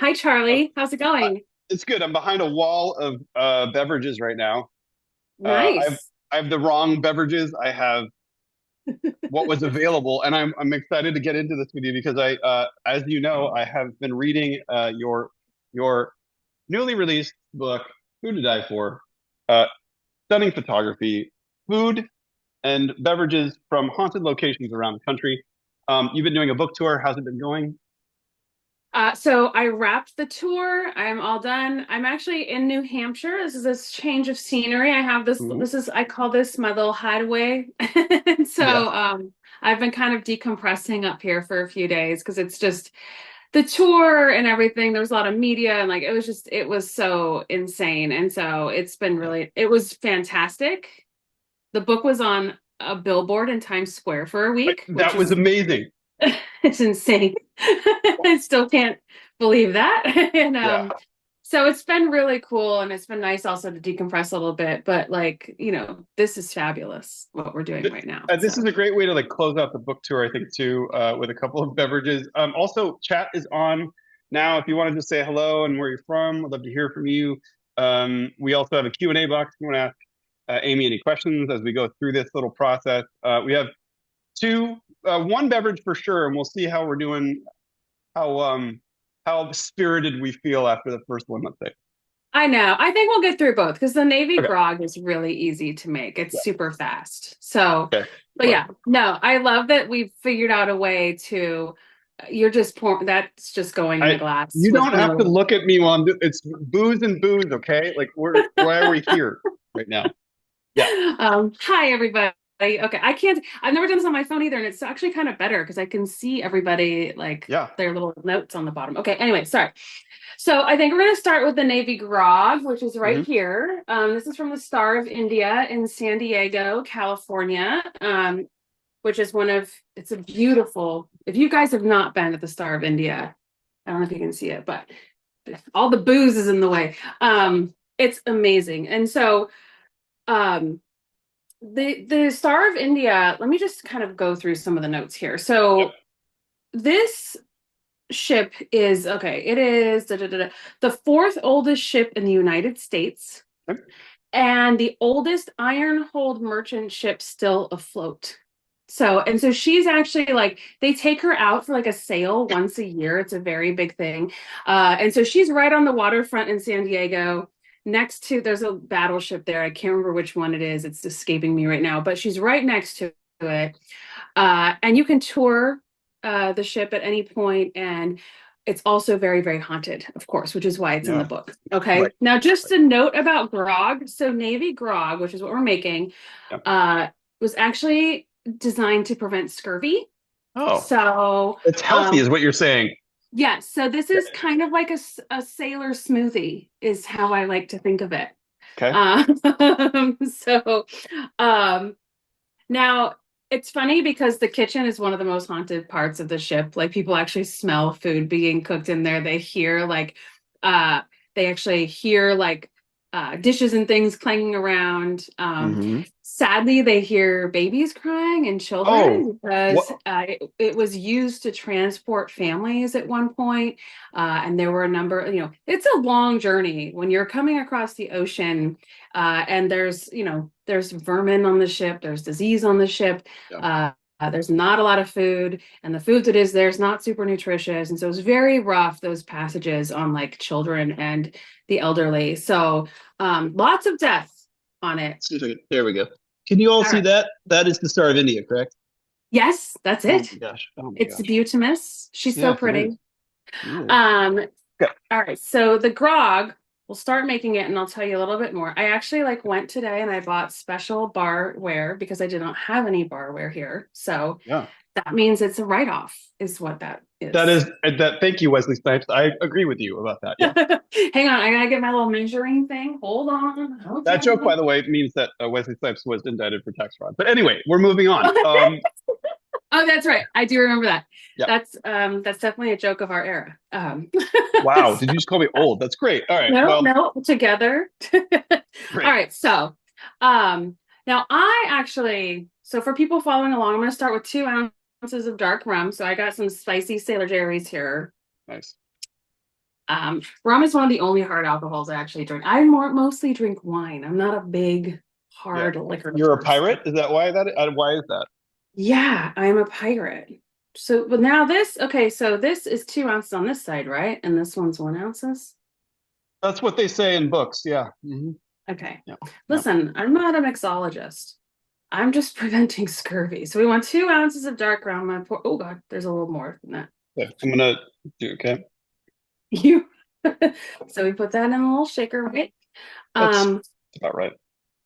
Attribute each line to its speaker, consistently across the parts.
Speaker 1: Hi,
Speaker 2: Uh,
Speaker 1: Charlie. How's it going?
Speaker 2: it's good. I'm behind a wall of beverages right now. Uh, I've
Speaker 1: Nice.
Speaker 2: I have the wrong beverages. I have what was available, and I'm excited to get into this with you because as you know, I have been reading your newly released book, Food to Die For, uh, stunning photography, food and beverages from haunted locations around the country. You've been doing a book tour. How's it been going?
Speaker 1: So I wrapped the tour. I'm all done. I'm actually in New Hampshire. This is this change of scenery. I have this,
Speaker 2: Mhm.
Speaker 1: this is, I call this my little hideaway. And
Speaker 2: Yeah.
Speaker 1: so I've been kind of decompressing up here for a few days because it's just the tour and everything. There was a lot of media and like it was so insane. And so it was fantastic. The book was on a billboard in Times Square for a week, which
Speaker 2: That was
Speaker 1: is
Speaker 2: amazing.
Speaker 1: it's insane. I still can't believe that. And
Speaker 2: Yeah.
Speaker 1: so it's been really cool and it's been nice also to decompress a little bit, but like, this is fabulous what we're doing right now.
Speaker 2: This is
Speaker 1: So
Speaker 2: a great way to like close out the book tour, I think, too, with a couple of beverages. Also, chat is on now. If you want to just say hello and where you're from, I'd love to hear from you. We also have a Q&A box if you want to ask Amy any questions as we go through this little process. We have one beverage for sure, and we'll see how we're doing, how um, how spirited we feel after the first one, let's say.
Speaker 1: I know. I think we'll get through both because the Navy
Speaker 2: Okay.
Speaker 1: grog is really easy to make. It's
Speaker 2: Yeah.
Speaker 1: super fast. So,
Speaker 2: Okay.
Speaker 1: but
Speaker 2: Fun.
Speaker 1: yeah, no, I love that we've figured out a way to, you're just pouring, that's just going in the
Speaker 2: I
Speaker 1: glass
Speaker 2: You
Speaker 1: with
Speaker 2: don't have to
Speaker 1: no.
Speaker 2: look at me while it's booze and booze, okay? Like why are we here right now? Yeah,
Speaker 1: Hi everybody. Okay, I've never done this on my phone either, and it's actually kind of better because I can see everybody like
Speaker 2: yeah.
Speaker 1: their little notes on the bottom. Okay, anyway, sorry. So I think we're gonna start with the Navy Grog, which is right
Speaker 2: Hmm.
Speaker 1: here. This is from the Star of India in San Diego, California. Which is it's a beautiful, if you guys have not been to the Star of India, I don't know if you can see it, but all the booze is in the way. It's amazing. And so um the Star of India, let me just kind of go through some of the notes here.
Speaker 2: Yep.
Speaker 1: So this ship is okay, it is the fourth oldest ship in the United States
Speaker 2: Yep.
Speaker 1: and the oldest iron-hulled merchant ship still afloat. So she's actually like they take her out for like a sail once a year. It's a very big thing. And so she's right on the waterfront in San Diego. Next to there's a battleship there. I can't remember which one it is. It's escaping me right now, but she's right next to it. And you can tour the ship at any point, and it's also very, very haunted, of course, which is why it's in the
Speaker 2: Yeah.
Speaker 1: book. Okay.
Speaker 2: Right.
Speaker 1: Now, just
Speaker 2: Right.
Speaker 1: a note about grog. So, Navy grog, which is what we're making,
Speaker 2: Yep.
Speaker 1: uh, was actually designed to prevent scurvy.
Speaker 2: Oh,
Speaker 1: So,
Speaker 2: it's healthy,
Speaker 1: um,
Speaker 2: is what you're saying.
Speaker 1: yes. So, this
Speaker 2: Yeah.
Speaker 1: is kind of like a sailor smoothie, is how I like to think of it.
Speaker 2: Okay.
Speaker 1: So, um, now, it's funny because the kitchen is one of the most haunted parts of the ship. Like people actually smell food being cooked in there. Uh they actually hear like dishes and things clanging around.
Speaker 2: Hmm.
Speaker 1: Sadly, they hear babies crying and
Speaker 2: Oh,
Speaker 1: children because
Speaker 2: what?
Speaker 1: it was used to transport families at one point. And there were a number, it's a long journey when you're coming across the ocean and there's vermin on the ship, there's disease on the ship.
Speaker 2: Yeah.
Speaker 1: There's not a lot of food, and the food that is there's not super nutritious, and so it's very rough those passages on like children and the elderly. So lots of death on it.
Speaker 2: Excuse me. There we go. Can you all
Speaker 1: All
Speaker 2: see
Speaker 1: right.
Speaker 2: that? That is the Star of India, correct?
Speaker 1: Yes, that's
Speaker 2: Oh
Speaker 1: it.
Speaker 2: my gosh. Oh my
Speaker 1: It's
Speaker 2: gosh.
Speaker 1: Butamus. She's so
Speaker 2: Yes, it is.
Speaker 1: pretty.
Speaker 2: It is.
Speaker 1: Um,
Speaker 2: Okay.
Speaker 1: all right, so the grog, we'll start making it and I'll tell you a little bit more. I actually like went today and I bought special barware because I did not have any barware here. So
Speaker 2: Yeah.
Speaker 1: that means it's a write-off, is what that
Speaker 2: That
Speaker 1: is.
Speaker 2: is that. Thank you, Wesley Snipes. I agree with you about that. Yes.
Speaker 1: Hang on, I gotta get my little measuring thing. Hold on.
Speaker 2: That joke,
Speaker 1: Okay.
Speaker 2: by the way, means that Wesley Snipes was indicted for tax fraud. But anyway, we're moving on.
Speaker 1: Oh, that's right. I do remember that.
Speaker 2: Yeah.
Speaker 1: That's definitely a joke of our era.
Speaker 2: Wow. Did you just call me old? That's great. All right.
Speaker 1: No,
Speaker 2: Well,
Speaker 1: no, together. All
Speaker 2: great.
Speaker 1: right, so now I actually, so for people following along, I'm going to start with 2 ounces of dark rum. So I got some spicy Sailor Jerry's here.
Speaker 2: Nice.
Speaker 1: Rum is one of the only hard alcohols I actually drink. Mostly drink wine. I'm not a big
Speaker 2: Yeah.
Speaker 1: hard liquor
Speaker 2: You're a
Speaker 1: person.
Speaker 2: pirate? Is that why why is that?
Speaker 1: Yeah, I'm a pirate. So, but now okay, so this is 2 ounces on this side, right? And this one's 1 ounces.
Speaker 2: That's what they say in books. Yeah.
Speaker 1: Okay.
Speaker 2: Yeah. Yeah.
Speaker 1: Listen, I'm not a mixologist. I'm just preventing scurvy. So we want 2 ounces of dark rum. Oh God, there's a little more than that.
Speaker 2: Okay. I'm gonna do okay.
Speaker 1: You. So we put that in a little shaker, right?
Speaker 2: That's
Speaker 1: Um,
Speaker 2: about right.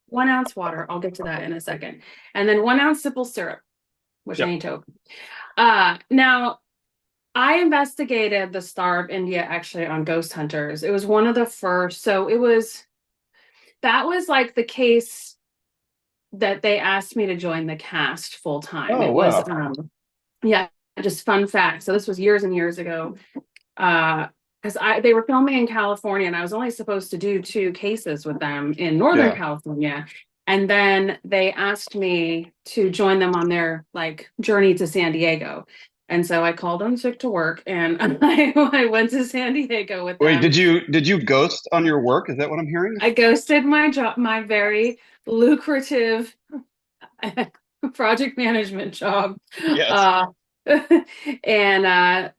Speaker 1: 1 ounce water. I'll get to that in a second. And then 1 ounce simple syrup, which I
Speaker 2: Yep.
Speaker 1: need to open. Now I investigated the Star of India actually on Ghost Hunters. It was one of the first. That was like the case that they asked me to join the cast full time.
Speaker 2: Oh
Speaker 1: It was,
Speaker 2: wow.
Speaker 1: yeah, just fun fact. So this was years and years ago. Because they were filming in California and I was only supposed to do 2 cases with them in Northern
Speaker 2: Yeah.
Speaker 1: California. And then they asked me to join them on their like journey to San Diego. And so I called in sick to work and I went to San Diego with
Speaker 2: Wait,
Speaker 1: them.
Speaker 2: did you ghost on your work? Is that what I'm hearing?
Speaker 1: I ghosted my job, my very lucrative project management job.
Speaker 2: Yes.
Speaker 1: Uh, and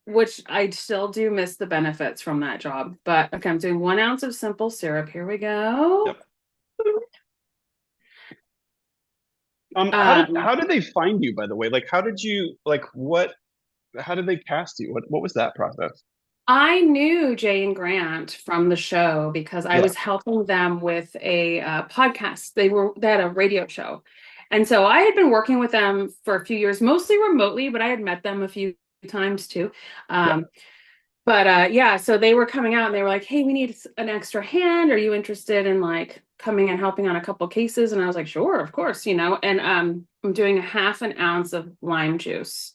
Speaker 1: which I still do miss the benefits from that job. But okay, I'm doing 1 ounce of simple syrup. Here we go.
Speaker 2: Yep.
Speaker 1: Um,
Speaker 2: How did they find you, by the way? Like, how did you like what? How did they cast you? What was that process?
Speaker 1: I knew Jay and Grant from the show because I
Speaker 2: Yeah.
Speaker 1: was helping them with a podcast. They had a radio show. And so I had been working with them for a few years, mostly remotely, but I had met them a few times too.
Speaker 2: Yeah.
Speaker 1: But yeah, so they were coming out and they were like, "Hey, we need an extra hand. Are you interested in like coming and helping on a couple cases?" And I was like, "Sure, of course, you know." And I'm doing a half an ounce of lime juice.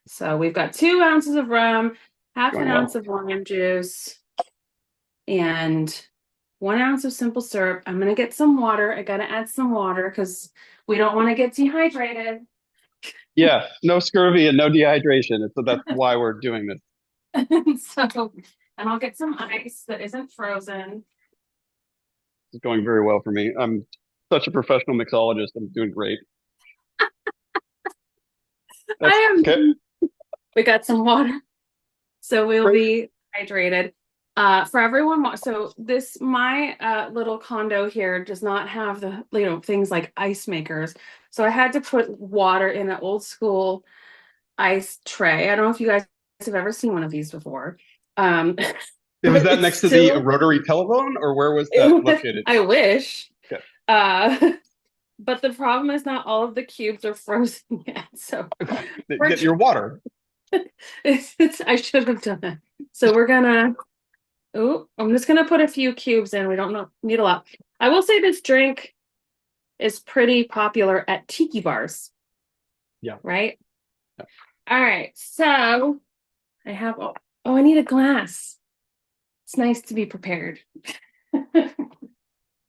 Speaker 1: So we've got 2 ounces of rum, half an
Speaker 2: Going
Speaker 1: ounce
Speaker 2: well.
Speaker 1: of lime juice, and 1 ounce of simple syrup. I'm gonna get some water. I gotta add some water because we don't want to get dehydrated.
Speaker 2: Yeah. No scurvy and no dehydration. So that's why we're doing this.
Speaker 1: So, and I'll get some ice that isn't frozen.
Speaker 2: It's going very well for me. I'm such a professional mixologist. I'm doing great. That's
Speaker 1: I
Speaker 2: okay.
Speaker 1: am. We got some water, so we'll
Speaker 2: Great.
Speaker 1: be hydrated. For everyone, so this my little condo here does not have the things like ice makers. So I had to put water in an old school ice tray. I don't know if you guys have ever seen one of these before. Um,
Speaker 2: Was
Speaker 1: but
Speaker 2: that
Speaker 1: it's
Speaker 2: next to the
Speaker 1: still,
Speaker 2: rotary telephone, or where was that located?
Speaker 1: I wish.
Speaker 2: Okay.
Speaker 1: Uh, but the problem is not all of the cubes are frozen yet. So we're
Speaker 2: Get your water.
Speaker 1: I should have done that. So we're gonna, oh, I'm just gonna put a few cubes in. We don't need a lot. I will say this drink is pretty popular at tiki bars,
Speaker 2: Yeah.
Speaker 1: right? All right, so I have, I need a glass. It's nice to be prepared.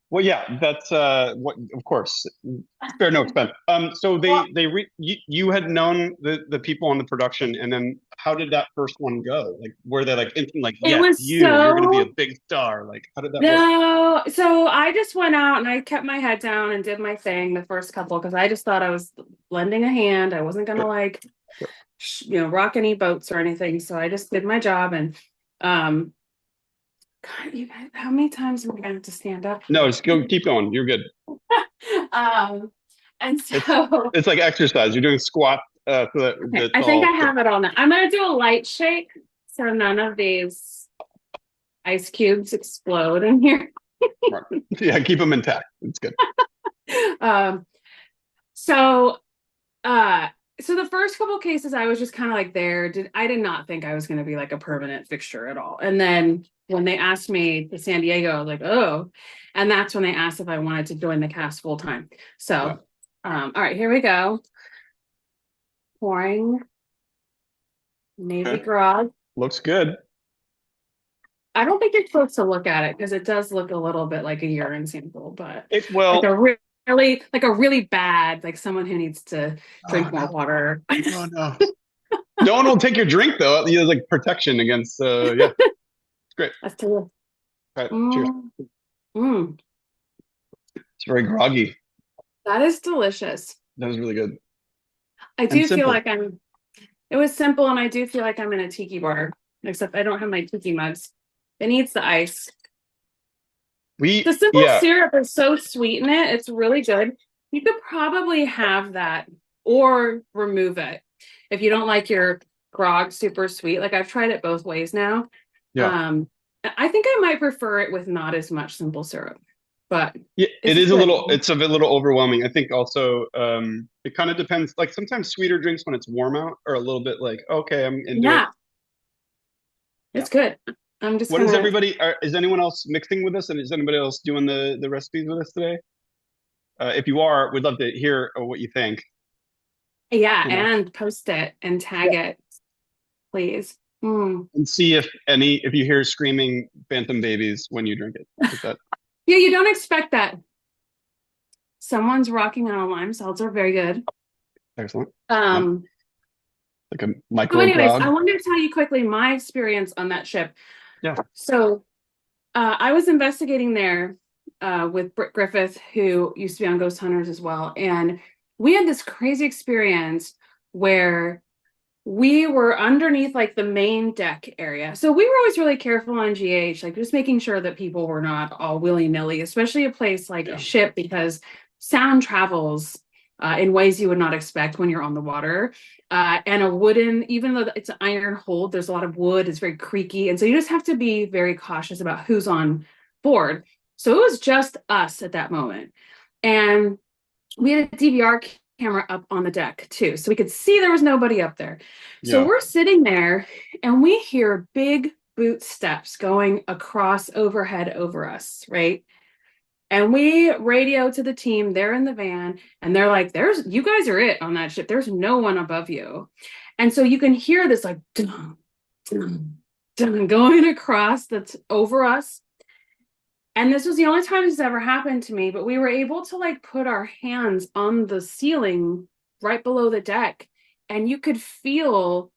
Speaker 2: Well, yeah, that's what of course. Spare no expense. So
Speaker 1: Well,
Speaker 2: you had known the people on the production, and then how did that first one go? Like, were they like instant, like,
Speaker 1: it
Speaker 2: yes,
Speaker 1: was
Speaker 2: you're gonna be a
Speaker 1: so,
Speaker 2: big star? Like, how did that work?
Speaker 1: no, so I just went out and I kept my head down and did my thing the first couple because I just thought I was lending a hand. I wasn't gonna
Speaker 2: Sure,
Speaker 1: like,
Speaker 2: sure.
Speaker 1: rock any boats or anything. So I just did my job and um God, you guys, how many times am I gonna have to stand up for
Speaker 2: No,
Speaker 1: this?
Speaker 2: just go, keep going. You're good.
Speaker 1: Um, and
Speaker 2: It's
Speaker 1: so
Speaker 2: it's like exercise. You're doing squats, so that
Speaker 1: okay,
Speaker 2: that's
Speaker 1: I think I
Speaker 2: all.
Speaker 1: have it all now. I'm gonna do a light shake so none of these ice cubes explode in here.
Speaker 2: Smart. Yeah, keep them intact. It's good.
Speaker 1: Um, so uh so the first couple cases I was just kind of like I did not think I was going to be like a permanent fixture at all. And then when they asked me to San Diego, I was like, oh, and that's when they asked if I wanted to join the cast full time.
Speaker 2: Yeah.
Speaker 1: So all right, here we go. Pouring Navy
Speaker 2: Okay.
Speaker 1: grog.
Speaker 2: Looks good.
Speaker 1: I don't think you're supposed to look at it because it does look a little bit like a urine sample, but
Speaker 2: It
Speaker 1: like
Speaker 2: well.
Speaker 1: a really bad, like someone who needs to
Speaker 2: Oh
Speaker 1: drink more
Speaker 2: no.
Speaker 1: water.
Speaker 2: Oh no. No one will take your drink though. You know, like protection against. Yeah. It's great.
Speaker 1: That's delicious.
Speaker 2: All right, cheers.
Speaker 1: Mm, mm,
Speaker 2: It's very groggy.
Speaker 1: that is delicious.
Speaker 2: That was really good
Speaker 1: I
Speaker 2: and
Speaker 1: do feel
Speaker 2: simple.
Speaker 1: like it was simple, and I do feel like I'm in a tiki bar, except I don't have my tiki mugs. It needs the ice. The simple
Speaker 2: Yeah,
Speaker 1: syrup is so sweet in it. It's really good. You could probably have that or remove it if you don't like your grog super sweet. Like I've tried it both ways now.
Speaker 2: yeah.
Speaker 1: Um, I think I might prefer it with not as much simple syrup, but
Speaker 2: Yeah,
Speaker 1: this is good.
Speaker 2: it's a little overwhelming. I think also it kind of depends. Like sometimes sweeter drinks when it's warm out are a little bit like, okay, I'm into it.
Speaker 1: Yeah,
Speaker 2: Yeah.
Speaker 1: it's good. I'm just
Speaker 2: What is
Speaker 1: gonna,
Speaker 2: everybody, is anyone else mixing with us? And is anybody else doing the recipes with us today? If you are, we'd love to hear what you think,
Speaker 1: yeah,
Speaker 2: you know,
Speaker 1: and post it and tag
Speaker 2: yeah.
Speaker 1: it, please. Mm.
Speaker 2: And see if you hear screaming phantom babies when you drink it. Is that
Speaker 1: Yeah, you don't expect that. Someone's rocking on a lime seltzer, very good.
Speaker 2: excellent? Yeah.
Speaker 1: Um,
Speaker 2: Like a
Speaker 1: So,
Speaker 2: micro
Speaker 1: anyways, I
Speaker 2: grog.
Speaker 1: wanted to tell you quickly my experience on that ship.
Speaker 2: Yeah.
Speaker 1: So, I was investigating there with Britt Griffith, who used to be on Ghost Hunters as well. And we had this crazy experience where we were underneath like the main deck area. So we were always really careful on GH, like just making sure that people were not all willy-nilly, especially a place like a
Speaker 2: Yeah.
Speaker 1: ship, because sound travels in ways you would not expect when you're on the water. And a wooden, even though it's an iron hold, there's a lot of wood, it's very creaky. And so you just have to be very cautious about who's on board. So it was just us at that moment. And we had a DVR camera up on the deck too, so we could see there was nobody up there. So
Speaker 2: Yeah.
Speaker 1: we're sitting there and we hear big boot steps going across overhead over us, right? And we radio to the team, they're in the van, and they're like, there's, you guys are it on that ship. There's no one above you. And so you can hear this like dun, dun, dun, going across that's over us. And this was the only time this ever happened to me, but we were able to like put our hands on the ceiling right below the deck, and you could feel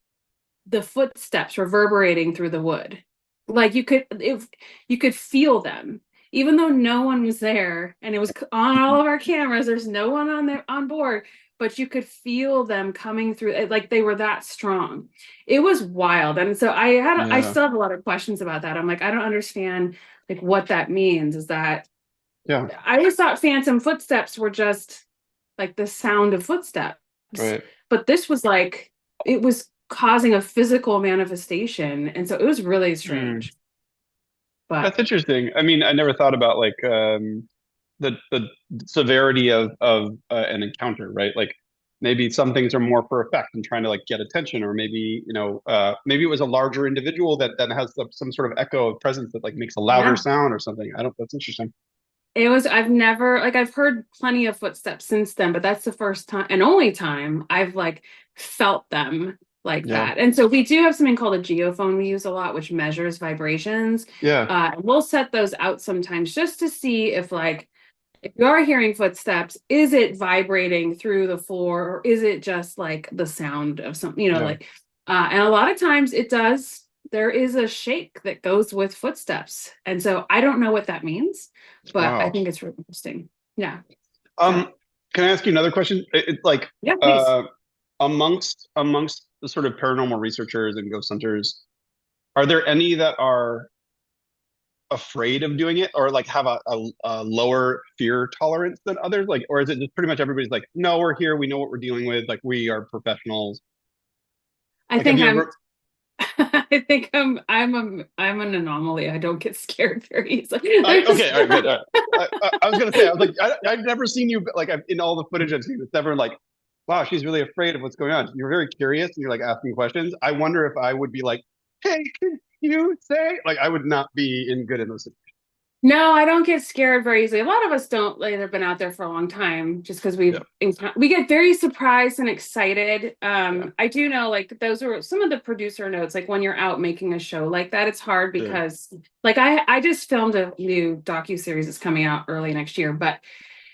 Speaker 1: the footsteps reverberating through the wood. Like you could feel them, even though no one was there, and it was on all of our cameras. There's no one on there on board, but you could feel them coming through, like they were that strong. It was wild. And so I
Speaker 2: Yeah.
Speaker 1: still have a lot of questions about that. I'm like, I don't understand like what that means. Is that
Speaker 2: Yeah.
Speaker 1: I always thought phantom footsteps were just like the sound of footsteps,
Speaker 2: Right.
Speaker 1: but this was like it was causing a physical manifestation, and so it was really
Speaker 2: Hmm.
Speaker 1: strange. But
Speaker 2: That's interesting. I mean, I never thought about like the severity of an encounter, right? Like maybe some things are more for effect and trying to like get attention, or maybe maybe it was a larger individual that has some sort of echo of presence that like makes a louder
Speaker 1: yeah,
Speaker 2: sound or something. I don't. That's interesting.
Speaker 1: it was. I've never like I've heard plenty of footsteps since then, but that's the first time and only time I've like felt them like
Speaker 2: Yeah.
Speaker 1: that. And so we do have something called a geophone we use a lot, which measures vibrations.
Speaker 2: Yeah.
Speaker 1: We'll set those out sometimes just to see if like if you are hearing footsteps, is it vibrating through the floor, or is it just like the sound of something,
Speaker 2: Yeah.
Speaker 1: like, and a lot of times it does. There is a shake that goes with footsteps. And so I don't know what that means, but I
Speaker 2: Wow.
Speaker 1: think it's really interesting. Yeah. So,
Speaker 2: Um, can I ask you another question? Like
Speaker 1: yeah, please.
Speaker 2: uh, amongst the sort of paranormal researchers and ghost hunters, are there any that are afraid of doing it or like have a lower fear tolerance than others? Like, or is it just pretty much everybody's like, no, we're here, we know what we're dealing with, like we are professionals.
Speaker 1: I
Speaker 2: Like, have
Speaker 1: think
Speaker 2: you
Speaker 1: I'm,
Speaker 2: ever?
Speaker 1: I think I'm an anomaly. I don't get scared very easily.
Speaker 2: Okay, all right, good. All right. I was gonna say, I was like, I've never seen you like in all the footage I've seen. It's never like, wow, she's really afraid of what's going on. You're very curious and you're like asking questions. I wonder if I would be like, hey, can you say? Like, I would not be in good in those situations.
Speaker 1: No, I don't get scared very easily. A lot of us don't, like, they've been out there for a long time just because
Speaker 2: Yeah,
Speaker 1: we get very surprised and excited.
Speaker 2: yeah,
Speaker 1: I do know like those are some of the producer notes, like when you're out making a show like that, it's hard
Speaker 2: yeah,
Speaker 1: because like I just filmed a new docu-series that's coming out early next year, but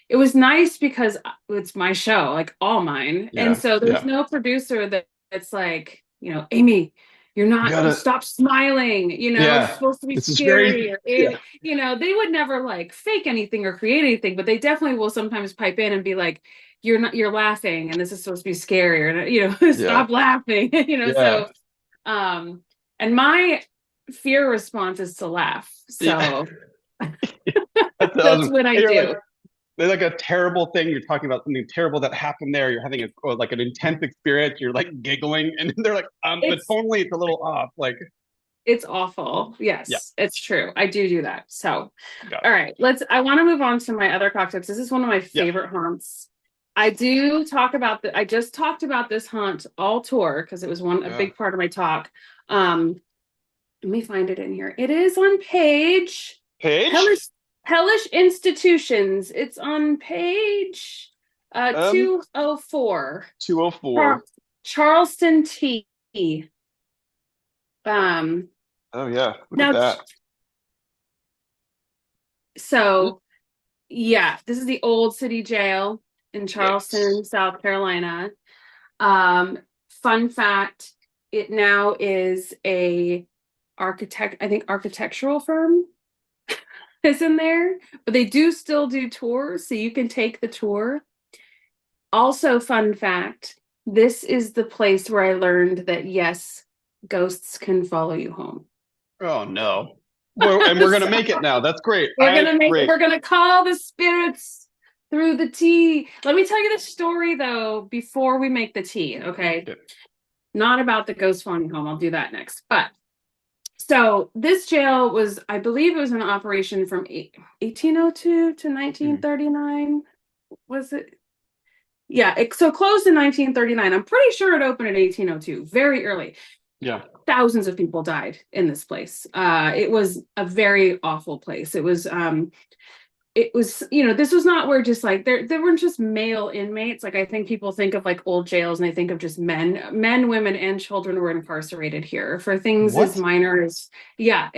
Speaker 1: it was nice because it's my show, like all mine. And
Speaker 2: yeah,
Speaker 1: so there's
Speaker 2: yeah,
Speaker 1: no producer that's like, Amy, you're
Speaker 2: You
Speaker 1: not,
Speaker 2: gotta,
Speaker 1: stop smiling, it's
Speaker 2: yeah,
Speaker 1: supposed to be
Speaker 2: this is very,
Speaker 1: scary, or
Speaker 2: yeah,
Speaker 1: they would never like fake anything or create anything, but they definitely will sometimes pipe in and be like, you're laughing and this is supposed to be scary, or
Speaker 2: yeah,
Speaker 1: stop laughing.
Speaker 2: yeah.
Speaker 1: So um and my fear response is to laugh.
Speaker 2: Yeah.
Speaker 1: So
Speaker 2: That's
Speaker 1: that's
Speaker 2: awesome.
Speaker 1: what I
Speaker 2: And you're like,
Speaker 1: do.
Speaker 2: there's like a terrible thing. You're talking about something terrible that happened there. You're having a or like an intense experience. You're like giggling, and they're like, but
Speaker 1: It's
Speaker 2: tonally it's a little off. Like,
Speaker 1: it's awful.
Speaker 2: yeah,
Speaker 1: Yes, it's true. I do that. So,
Speaker 2: got
Speaker 1: all
Speaker 2: it.
Speaker 1: right, I want to move on to my other cocktails. This is one of my
Speaker 2: Yeah,
Speaker 1: favorite haunts. I just talked about this haunt all tour because it was a
Speaker 2: yeah.
Speaker 1: big part of my talk. Um, Let me find it in here. It is on page
Speaker 2: Page,
Speaker 1: Hellish Institutions. It's on page
Speaker 2: um,
Speaker 1: 204.
Speaker 2: 204.
Speaker 1: Char- Charleston T. Um
Speaker 2: Oh yeah, look at
Speaker 1: now
Speaker 2: that.
Speaker 1: so yeah, this is the old city jail in
Speaker 2: Yikes.
Speaker 1: Charleston, South Carolina. Um Fun fact, it now is a I think architectural firm is in there, but they do still do tours, so you can take the tour. Also, fun fact, this is the place where I learned that yes, ghosts can follow you home.
Speaker 2: Oh no. Well, and we're gonna
Speaker 1: So
Speaker 2: make it now. That's great. I great.
Speaker 1: we're gonna call the spirits through the tea. Let me tell you the story though before we make the tea, okay?
Speaker 2: Yeah.
Speaker 1: Not about the ghost following home. I'll do that next. But so this jail was, I believe it was an operation from 1802 to
Speaker 2: Mhm.
Speaker 1: 1939. Was it? Yeah, so closed in 1939. I'm pretty sure it opened in 1802, very early.
Speaker 2: Yeah.
Speaker 1: Thousands of people died in this place. It was a very awful place. This was not where just like there weren't just male inmates. Like I think people think of like old jails and they think of just men, women, and children were incarcerated here for things as
Speaker 2: What?
Speaker 1: minor as, yeah,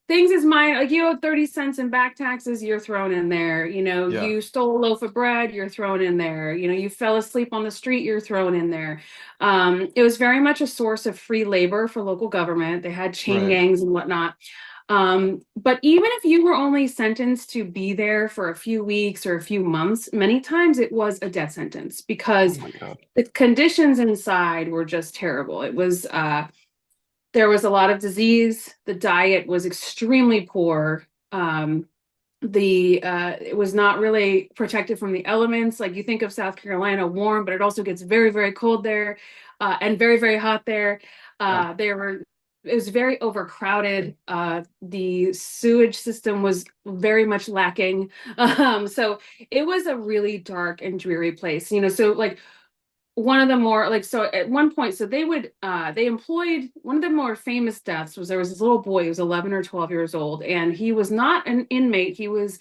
Speaker 1: things as minor, like you owe 30 cents in back taxes, you're thrown in there.
Speaker 2: Yeah.
Speaker 1: You stole a loaf of bread, you're thrown in there. You fell asleep on the street, you're thrown in there. It was very much a source of free labor for local government. They had chain
Speaker 2: Right.
Speaker 1: gangs and whatnot. But even if you were only sentenced to be there for a few weeks or a few months, many times it was a death sentence
Speaker 2: Oh
Speaker 1: because
Speaker 2: my God.
Speaker 1: the conditions inside were just terrible. There was a lot of disease. The diet was extremely poor. It was not really protected from the elements. Like you think of South Carolina warm, but it also gets very, very cold there, and very, very hot there.
Speaker 2: Yeah.
Speaker 1: It was very overcrowded. The sewage system was very much lacking. So it was a really dark and dreary place. So like one of the more like so at one point, so they employed, one of the more famous deaths was there was this little boy who was 11 or 12 years old, and he was not an inmate. He was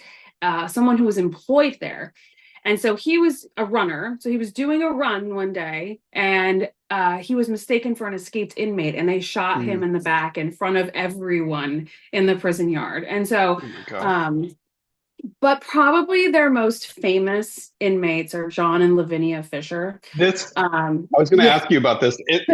Speaker 1: someone who was employed there. And so he was a runner. So he was doing a run one day, and he was mistaken for an escaped inmate, and they shot him
Speaker 2: Mm.
Speaker 1: in the back in front of everyone in the prison yard. And so
Speaker 2: Oh my God.
Speaker 1: um but probably their most famous inmates are John and Lavinia Fisher.
Speaker 2: This I was going to
Speaker 1: Yeah.
Speaker 2: ask you about this. If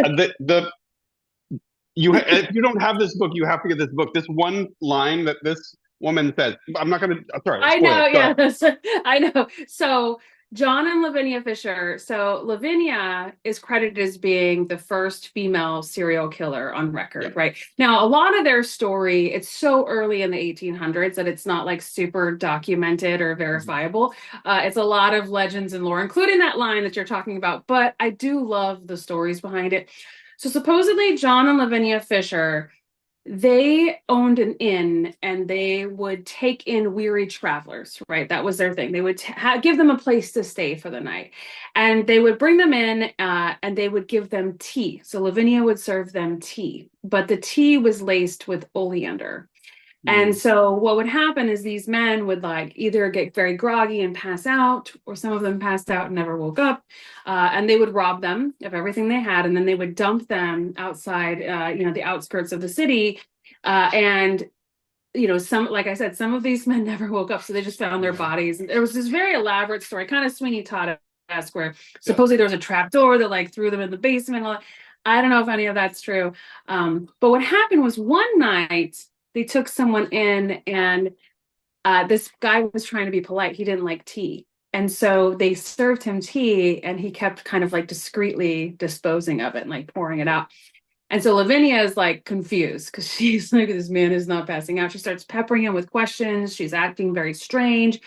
Speaker 2: you don't have this book, you have to get this book. This one line that this woman says. I'm not going to. Sorry,
Speaker 1: I
Speaker 2: spoil
Speaker 1: know,
Speaker 2: it. Go
Speaker 1: yeah.
Speaker 2: ahead.
Speaker 1: I know. So John and Lavinia Fisher. So Lavinia is credited as being the first female serial killer on
Speaker 2: Yeah.
Speaker 1: record, right? Now, a lot of their story, it's so early in the 1800s that it's not like super documented or
Speaker 2: Mhm.
Speaker 1: verifiable. It's a lot of legends and lore, including that line that you're talking about. But I do love the stories behind it. So supposedly John and Lavinia Fisher, they owned an inn and they would take in weary travelers, right? That was their thing. They would give them a place to stay for the night, and they would bring them in and they would give them tea. So Lavinia would serve them tea, but the tea was laced with oleander. And
Speaker 2: Mm.
Speaker 1: so what would happen is these men would like either get very groggy and pass out, or some of them passed out and never woke up. And they would rob them of everything they had, and then they would dump them outside, the outskirts of the city. And some, like I said, some of these men never woke up, so they just found their
Speaker 2: Yeah.
Speaker 1: bodies. And there was this very elaborate story, kind of Sweeney Todd-esque, where
Speaker 2: Yeah.
Speaker 1: supposedly there was a trap door that like threw them in the basement. I don't know if any of that's true. But what happened was one night they took someone in and this guy was trying to be polite. He didn't like tea. And so they served him tea and he kept kind of like discreetly disposing of it and like pouring it out. And so Lavinia is like confused because she's like, this man is not passing out. She starts peppering him with questions. She's acting very strange,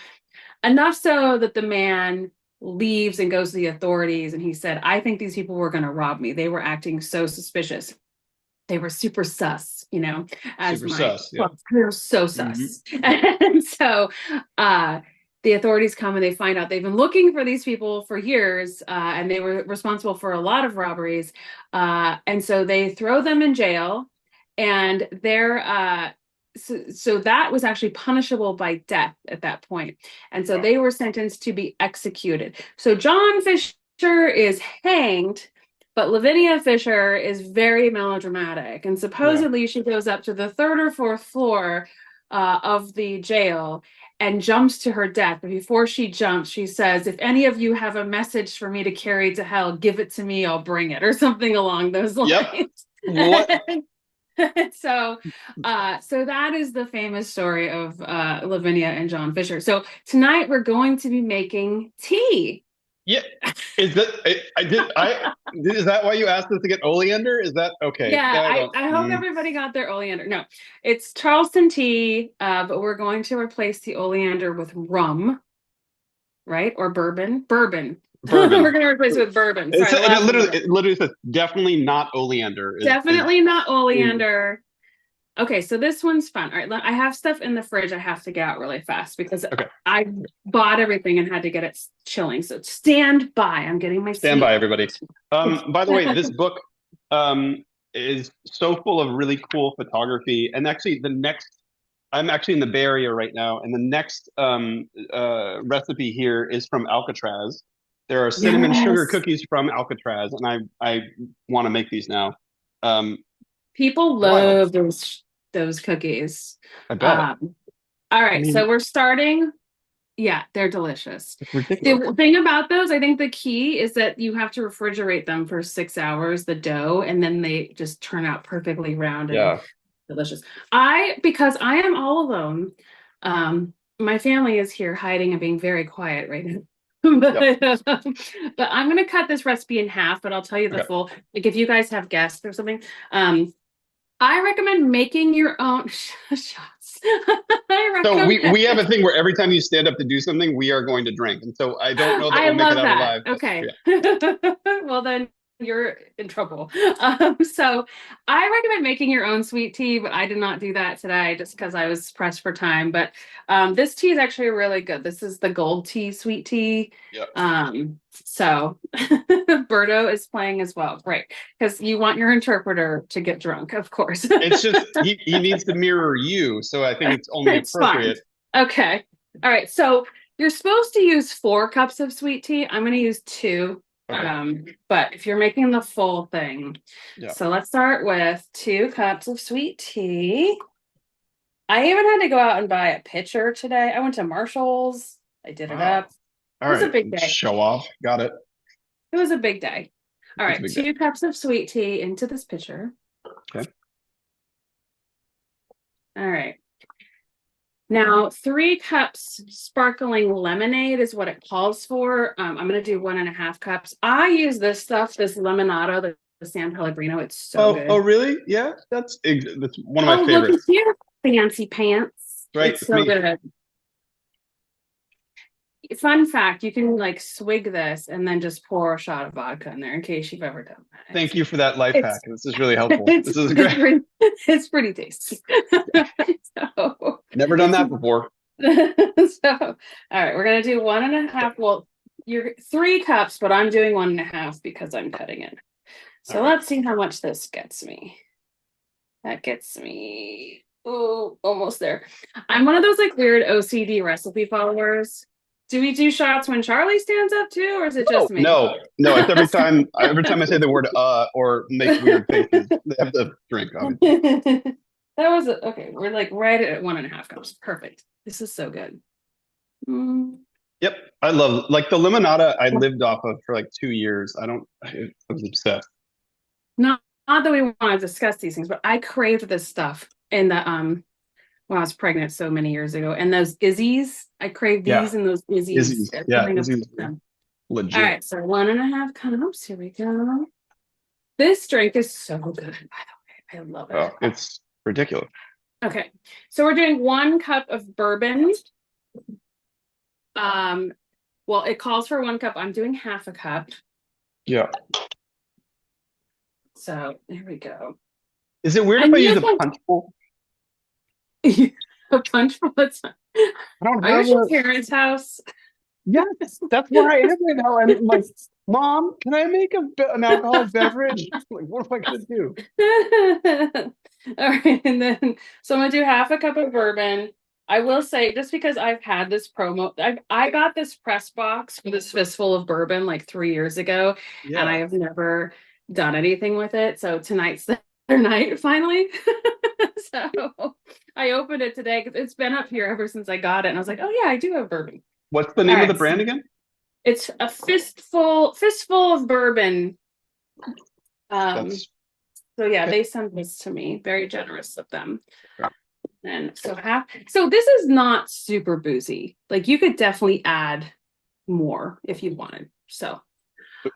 Speaker 1: enough so that the man leaves and goes to the authorities. And he said, I think these people were going to rob me. They were acting so suspicious. They were super sus, as
Speaker 2: Super
Speaker 1: my,
Speaker 2: sus. Yeah.
Speaker 1: well, they're so
Speaker 2: Hmm.
Speaker 1: sus. And so uh, the authorities come and they find out they've been looking for these people for years, and they were responsible for a lot of robberies. And so they throw them in jail, and so that was actually punishable by death at that point. And so
Speaker 2: Wow.
Speaker 1: they were sentenced to be executed. So John Fisher is hanged, but Lavinia Fisher is very melodramatic, and
Speaker 2: Yeah.
Speaker 1: supposedly she goes up to the third or fourth floor of the jail and jumps to her death. But before she jumps, she says, "If any of you have a message for me to carry to hell, give it to me. I'll bring it," or something along those
Speaker 2: Yep.
Speaker 1: lines.
Speaker 2: What?
Speaker 1: so, so that is the famous story of Lavinia and John Fisher. So tonight we're going to be making tea.
Speaker 2: Yeah. Is that I did I is that why you asked us to get oleander? Is that okay?
Speaker 1: Yeah,
Speaker 2: I don't.
Speaker 1: I hope everybody got their oleander. No, it's Charleston tea, but we're going to replace the oleander with rum, right? Or bourbon. Bourbon. We're
Speaker 2: Bourbon.
Speaker 1: going to replace it with bourbon.
Speaker 2: It's
Speaker 1: Sorry, the
Speaker 2: and
Speaker 1: last one.
Speaker 2: it literally says definitely not oleander.
Speaker 1: Definitely not
Speaker 2: Is
Speaker 1: oleander. Okay, so this one's fun. All right, I have stuff in the fridge I have to get out really fast because
Speaker 2: okay.
Speaker 1: I bought everything and had to get it chilling. So stand by. I'm getting my
Speaker 2: Stand by,
Speaker 1: sweet.
Speaker 2: everybody. By the way, this book is so full of really cool photography. And actually, I'm actually in the Bay Area right now, and the next recipe here is from Alcatraz. There are cinnamon sugar
Speaker 1: Yes.
Speaker 2: cookies from Alcatraz, and I want to make these now. Um,
Speaker 1: People
Speaker 2: Wild,
Speaker 1: love those cookies.
Speaker 2: I bet.
Speaker 1: Um, all
Speaker 2: I
Speaker 1: right,
Speaker 2: mean,
Speaker 1: so we're starting. Yeah, they're delicious.
Speaker 2: it's ridiculous.
Speaker 1: The thing about those, I think the key is that you have to refrigerate them for 6 hours, the dough, and then they just turn out perfectly round and
Speaker 2: Yeah.
Speaker 1: delicious. Because I am all alone, my family is here hiding and being very quiet right now.
Speaker 2: Yep.
Speaker 1: But I'm gonna cut this recipe in half, but I'll tell you the
Speaker 2: Okay.
Speaker 1: full, like if you guys have guests or something, I recommend making your own shots. I
Speaker 2: So
Speaker 1: recommend.
Speaker 2: we have a thing where every time you stand up to do something, we are going to drink. And so I don't know that
Speaker 1: I
Speaker 2: we'll make it
Speaker 1: love
Speaker 2: out
Speaker 1: that.
Speaker 2: alive, but
Speaker 1: Okay.
Speaker 2: yeah.
Speaker 1: Well, then you're in trouble. So I recommend making your own sweet tea, but I did not do that today just because I was pressed for time. But this tea is actually really good. This is the gold tea sweet tea.
Speaker 2: Yeah.
Speaker 1: So Berto is playing as well. Great. Because you want your interpreter to get drunk, of course.
Speaker 2: It's just he needs to mirror you, so I think it's only
Speaker 1: It's fine.
Speaker 2: appropriate.
Speaker 1: Okay. All right. So you're supposed to use 4 cups of sweet tea. I'm going to use two.
Speaker 2: Okay.
Speaker 1: But if you're making the full thing,
Speaker 2: Yeah.
Speaker 1: so let's start with 2 cups of sweet tea. I even had to go out and buy a pitcher today. I went to Marshall's. I did it
Speaker 2: Wow.
Speaker 1: up.
Speaker 2: All
Speaker 1: It was a
Speaker 2: right.
Speaker 1: big day.
Speaker 2: Show off. Got it.
Speaker 1: It was a big day. All
Speaker 2: It's a
Speaker 1: right,
Speaker 2: big day.
Speaker 1: 2 cups of sweet tea into this pitcher.
Speaker 2: Okay.
Speaker 1: All right. Now, 3 cups sparkling lemonade is what it calls for. I'm going to do 1.5 cups. I use this stuff, this lemonado, the San Pellegrino. It's so
Speaker 2: Oh,
Speaker 1: good.
Speaker 2: really? Yeah. That's one of
Speaker 1: Oh,
Speaker 2: my
Speaker 1: look at
Speaker 2: favorites.
Speaker 1: you, fancy pants.
Speaker 2: Right.
Speaker 1: It's
Speaker 2: It's
Speaker 1: so
Speaker 2: me.
Speaker 1: good. Fun fact, you can like swig this and then just pour a shot of vodka in there in case you've ever done that.
Speaker 2: Thank you for that life hack.
Speaker 1: It's
Speaker 2: This is really helpful. This is great.
Speaker 1: it's pretty tasty. So,
Speaker 2: Never done that before.
Speaker 1: all right, we're gonna do 1.5. Well, you're 3 cups, but I'm doing 1.5 because I'm cutting it. So
Speaker 2: All right.
Speaker 1: let's see how much this gets me. That gets me, oh, almost there. I'm one of those like weird OCD recipe followers. Do we do shots when Charlie stands up too, or is it
Speaker 2: No,
Speaker 1: just me?
Speaker 2: no, no. It's every time I say the word or make weird faces, they have to drink, obviously.
Speaker 1: That was okay. We're like right at 1.5 cups. Perfect. This is so good. Mm.
Speaker 2: Yep. I love like the limonada I lived off of for like 2 years. I was obsessed.
Speaker 1: not that we want to discuss these things, but I craved this stuff in the when I was pregnant so many years ago. And those Izzy's, I craved
Speaker 2: Yeah,
Speaker 1: these and those Izzy's.
Speaker 2: Izzy's. Yeah,
Speaker 1: Something of
Speaker 2: Izzy's
Speaker 1: them. All
Speaker 2: legit.
Speaker 1: right, so 1.5 cups. Here we go. This drink is so good, by the way. I love
Speaker 2: Oh,
Speaker 1: it.
Speaker 2: it's ridiculous.
Speaker 1: Okay, so we're doing 1 cup of bourbon. Um, well, it calls for 1 cup. I'm doing half a cup.
Speaker 2: Yeah.
Speaker 1: So there we go.
Speaker 2: Is it weird
Speaker 1: I
Speaker 2: if I
Speaker 1: need
Speaker 2: use a
Speaker 1: like
Speaker 2: punch bowl?
Speaker 1: a punch bowl.
Speaker 2: I don't
Speaker 1: Are you
Speaker 2: have
Speaker 1: at your
Speaker 2: a.
Speaker 1: parents' house?
Speaker 2: Yes, that's where I am right now. I'm like, Mom, can I make an alcoholic beverage? Like, what am I gonna do?
Speaker 1: All right, and then so I'm gonna do half a cup of bourbon. I will say, just because I've had this promo, I got this press box for this fistful of bourbon like 3 years ago, and I
Speaker 2: Yeah.
Speaker 1: have never done anything with it. So tonight's the night finally. So I opened it today because it's been up here ever since I got it, and I was like, oh yeah, I do have bourbon.
Speaker 2: What's the
Speaker 1: All
Speaker 2: name of the
Speaker 1: right,
Speaker 2: brand again?
Speaker 1: it's a fistful of bourbon. Um,
Speaker 2: That's
Speaker 1: so yeah,
Speaker 2: okay.
Speaker 1: they sent this to me. Very generous of them. And so this is not super boozy. Like you could definitely add more if you wanted. So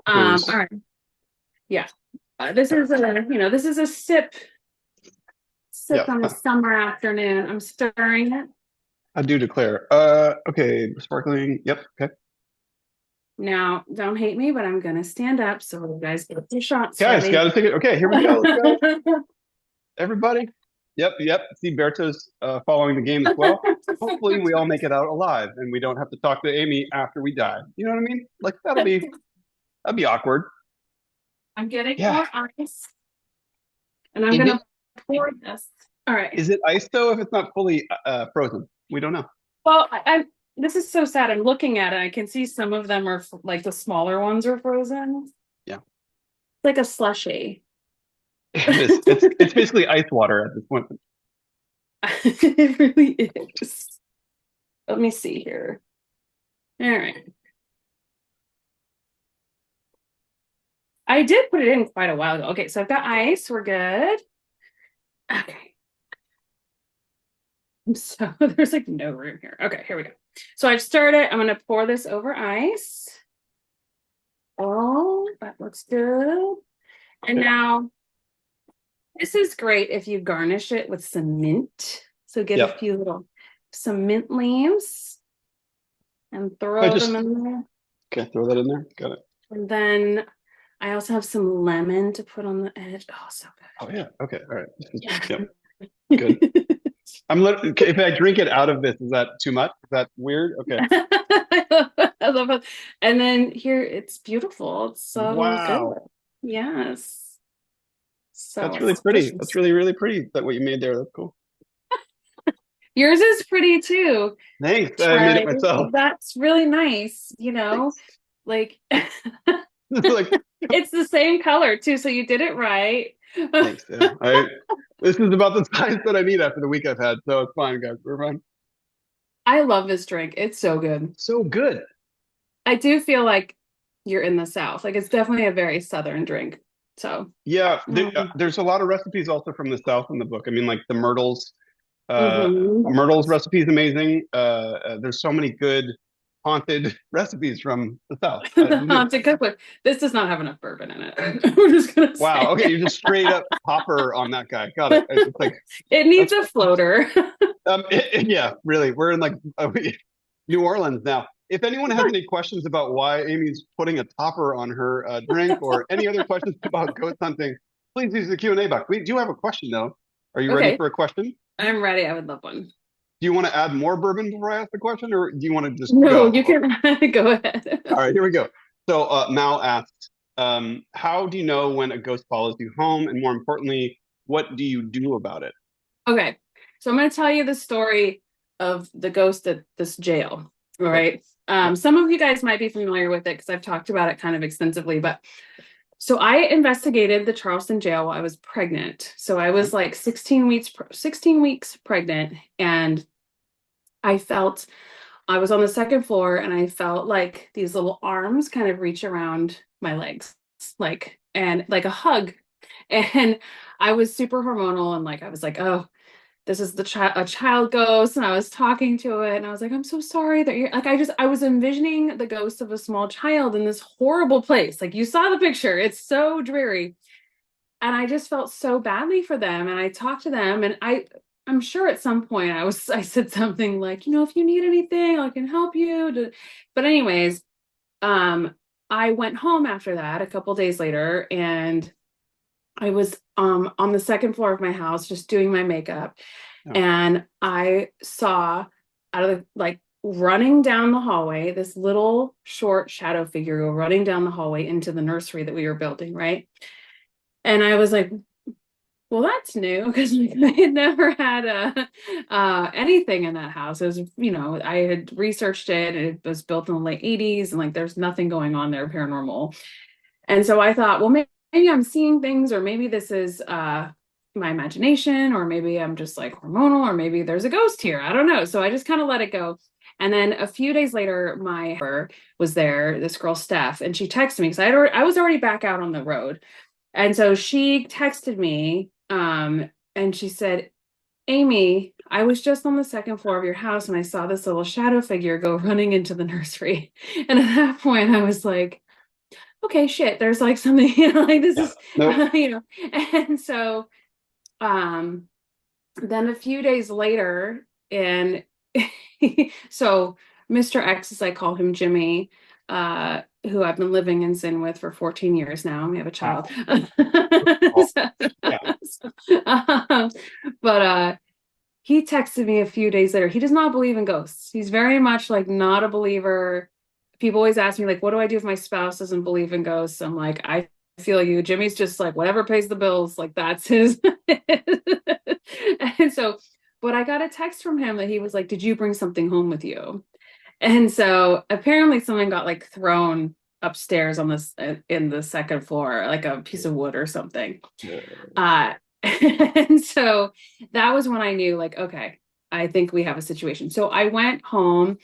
Speaker 1: all
Speaker 2: Booze.
Speaker 1: right. Yeah. This is this is a sip
Speaker 2: Yeah,
Speaker 1: on a summer afternoon. I'm stirring it.
Speaker 2: I do declare. Okay, sparkling. Yep. Okay.
Speaker 1: Now, don't hate me, but I'm gonna stand up so you guys get your shots
Speaker 2: Guys,
Speaker 1: ready.
Speaker 2: gotta take it. Okay, here we go. Let's go. Everybody. Yep, yep. See, Berto's following the game as well. Hopefully, we all make it out alive, and we don't have to talk to Amy after we die. You know what I mean? Like that'd be awkward.
Speaker 1: I'm getting
Speaker 2: Yeah.
Speaker 1: more ice, and I'm
Speaker 2: Is
Speaker 1: gonna
Speaker 2: it
Speaker 1: pour this. All right.
Speaker 2: is it ice though? If it's not fully frozen, we don't know.
Speaker 1: Well, this is so sad. I'm looking at it. I can see some of them are like the smaller ones are frozen.
Speaker 2: Yeah,
Speaker 1: Like a slushy.
Speaker 2: it is. It's basically ice water at this point.
Speaker 1: It really is. Let me see here. All right. I did put it in quite a while ago. Okay, so I've got ice. We're good. Okay. So there's like no room here. Okay, here we go. So I've stirred it. I'm going to pour this over ice. Oh, that looks good. And now this is great if you garnish it with some mint. So get a
Speaker 2: Yep.
Speaker 1: few some mint leaves and
Speaker 2: I
Speaker 1: throw them
Speaker 2: just
Speaker 1: in there.
Speaker 2: okay. Throw that in there. Got it.
Speaker 1: And then I also have some lemon to put on the edge. Oh, so
Speaker 2: Oh yeah. Okay. All right. Yep. Good.
Speaker 1: good.
Speaker 2: If I drink it out of this, is that too much? Is that weird? Okay.
Speaker 1: I love it. And then here it's beautiful. It's so good.
Speaker 2: Wow.
Speaker 1: Yes. So
Speaker 2: That's really
Speaker 1: it's
Speaker 2: pretty. That's
Speaker 1: delicious.
Speaker 2: really, really pretty. That what you made there. That's cool.
Speaker 1: Yours is pretty too,
Speaker 2: Thanks. I made it
Speaker 1: Trey.
Speaker 2: myself.
Speaker 1: That's really nice,
Speaker 2: Thanks.
Speaker 1: like
Speaker 2: Like,
Speaker 1: it's the same color too, so you did it right.
Speaker 2: thanks. Yeah. This is about the size that I need after the week I've had. So it's fine, guys. We're fine.
Speaker 1: I love this drink. It's so good.
Speaker 2: So good.
Speaker 1: I do feel like you're in the South. Like it's definitely a very Southern drink. So,
Speaker 2: Yeah.
Speaker 1: mm-hmm.
Speaker 2: There's a lot of recipes also from the South in the book. I mean, like the
Speaker 1: Mm-hmm.
Speaker 2: Myrtle's recipe is amazing. There's so many good haunted recipes from the South. Who knew?
Speaker 1: To cook with. This does not have enough bourbon in it. We're just gonna
Speaker 2: Wow.
Speaker 1: say
Speaker 2: Okay, you're just straight up hopper on that guy. Got it. It's like
Speaker 1: it needs
Speaker 2: that's
Speaker 1: a floater.
Speaker 2: yeah, really. We're in like New Orleans now. If anyone has any questions about why Amy's putting a topper on her drink or any other questions about ghost hunting, please use the Q&A box. We do have a question though. Are you ready
Speaker 1: Okay,
Speaker 2: for a question? Do
Speaker 1: I'm ready. I would love one.
Speaker 2: you want to add more bourbon before I ask the question, or do you want to just
Speaker 1: No,
Speaker 2: go?
Speaker 1: you can go ahead.
Speaker 2: All right, here we go. So Mal asks, how do you know when a ghost follows you home, and more importantly, what do you do about it?
Speaker 1: Okay, so I'm going to tell you the story of the ghost at this jail. All
Speaker 2: Okay.
Speaker 1: right.
Speaker 2: Yep.
Speaker 1: Some of you guys might be familiar with it because I've talked about it kind of extensively, but so I investigated the Charleston jail while I was pregnant. So I was like 16 weeks pregnant, and I was on the second floor and I felt like these little arms kind of reach around my legs, like, and like a hug And I was super hormonal and like I was like, oh, this is the child a child ghost. And I was talking to it and I was like, I'm so sorry that you're like I was envisioning the ghost of a small child in this horrible place. Like you saw the picture, it's so dreary. And I just felt so badly for them. And I talked to them and I'm sure at some point I said something like, if you need anything, I can help you. But anyways, um, I went home after that a couple days later and I was on the second floor of my house just doing my makeup
Speaker 2: Yeah.
Speaker 1: and I saw out of the like running down the hallway this little short shadow figure go running down the hallway into the nursery that we were building, right? And I was like, well, that's new because I had never had anything in that house. It was, I had researched it. It was built in the late 80s and like there's nothing going on there paranormal. And so I thought, well, maybe I'm seeing things, or maybe this is my imagination, or maybe I'm just like hormonal, or maybe there's a ghost here. I don't know. So I just kind of let it go. And then a few days later, my her was there, this girl Steph, and she texted me because I was already back out on the road. And so she texted me and she said, Amy, I was just on the second floor of your house and I saw this little shadow figure go running into the nursery. And at that point, I was like, okay, shit, there's like something, like this
Speaker 2: Yeah.
Speaker 1: is,
Speaker 2: Nope.
Speaker 1: and so um, then a few days later, and so Mr. X, as I call him, Jimmy, who I've been living in sin with for 14 years now. We have a child.
Speaker 2: Wow. Oh,
Speaker 1: So,
Speaker 2: yeah.
Speaker 1: um, but he texted me a few days later. He does not believe in ghosts. He's very much like not a believer. People always ask me, like, what do I do if my spouse doesn't believe in ghosts? I'm like, I feel you. Jimmy's just like, whatever pays the bills, like that's his. And so, but I got a text from him that he was like, did you bring something home with you? And so apparently someone got like thrown upstairs on this in the second floor, like a piece of wood or something.
Speaker 2: Yeah.
Speaker 1: Uh, and so that was when I knew, like, okay, I think we have a situation. So I went home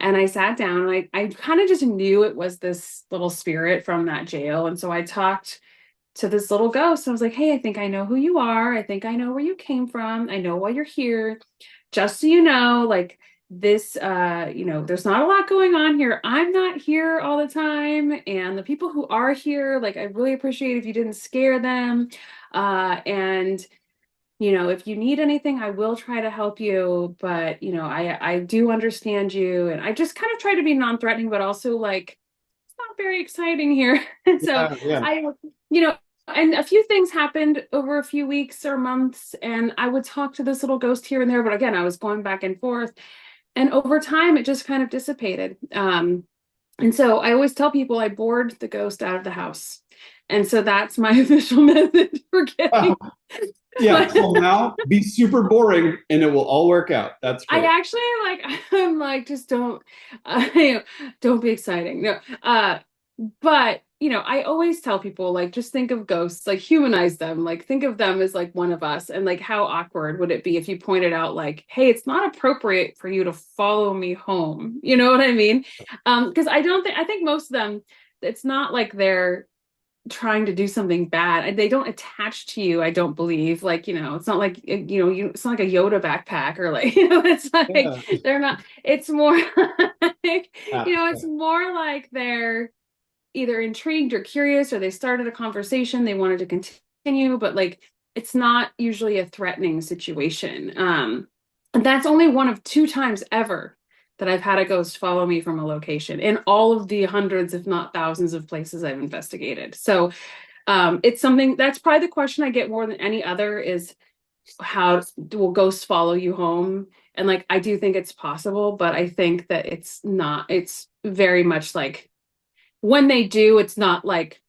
Speaker 1: and I sat down and I kind of just knew it was this little spirit from that jail. And so I talked to this little ghost. I was like, hey, I think I know who you are. I think I know where you came from. I know why you're here. Just so you know, like this, there's not a lot going on here. I'm not here all the time. And the people who are here, like, I really appreciate if you didn't scare them. And if you need anything, I will try to help you. But, I do understand you. And I just kind of try to be non-threatening, but also like, it's not very exciting here. And so
Speaker 2: Yeah. Yeah.
Speaker 1: I, you know, and a few things happened over a few weeks or months, and I would talk to this little ghost here and there. But again, I was going back and forth. And over time, it just kind of dissipated. And so I always tell people I bored the ghost out of the house. And so that's my official method for
Speaker 2: Oh,
Speaker 1: getting.
Speaker 2: yeah. So now be super boring and it will all work out. That's
Speaker 1: I
Speaker 2: great.
Speaker 1: actually like, I'm like, just don't, don't be exciting. No, but I always tell people like just think of ghosts, like humanize them, like think of them as like one of us, and like how awkward would it be if you pointed out like, hey, it's not appropriate for you to follow me home, you know what I mean? Because I think most of them, it's not like they're trying to do something bad. They don't attach to you, I don't believe. Like, it's not like, it's not like a Yoda backpack or like, it's like
Speaker 2: Yeah.
Speaker 1: they're not, it's more like,
Speaker 2: Yeah.
Speaker 1: it's more like they're either intrigued or curious, or they started a conversation, they wanted to continue, but like it's not usually a threatening situation. And that's only one of two times ever that I've had a ghost follow me from a location in all of the hundreds, if not thousands, of places I've investigated. So it's something that's probably the question I get more than any other is how will ghosts follow you home? And like I do think it's possible, but I think that it's very much like when they do, it's not like